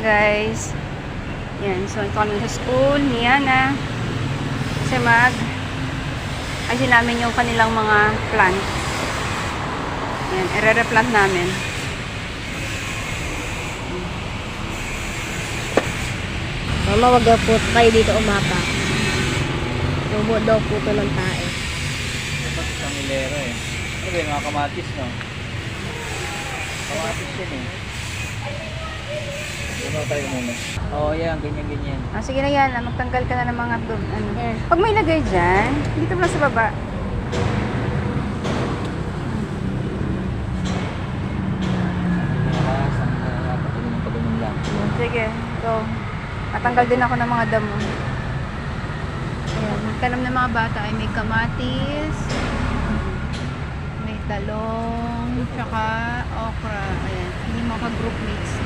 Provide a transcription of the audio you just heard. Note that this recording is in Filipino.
guys. Yan. So, ito kami sa school ni Yana. Kasi ayun namin yung kanilang mga plants. Yan. I-replant namin. Mama, wag daw po tayo dito umapa. Tubo daw po ito ng tae. Dapat isang hilera eh. Ano ba yung mga kamatis, no? Kamatis yun eh. Ano tayo muna? Oo, yan. Ganyan-ganyan. Ah, sige na yan. Magtanggal ka na ng mga ano. Yan. Pag may lagay dyan, dito mo lang sa baba. Pag-ganun lang. Sige, go. Matanggal din ako ng mga damo. Ayan, magtanong ng mga bata ay may kamatis, may talong, tsaka okra. Ayan, hindi mo ka-group mates.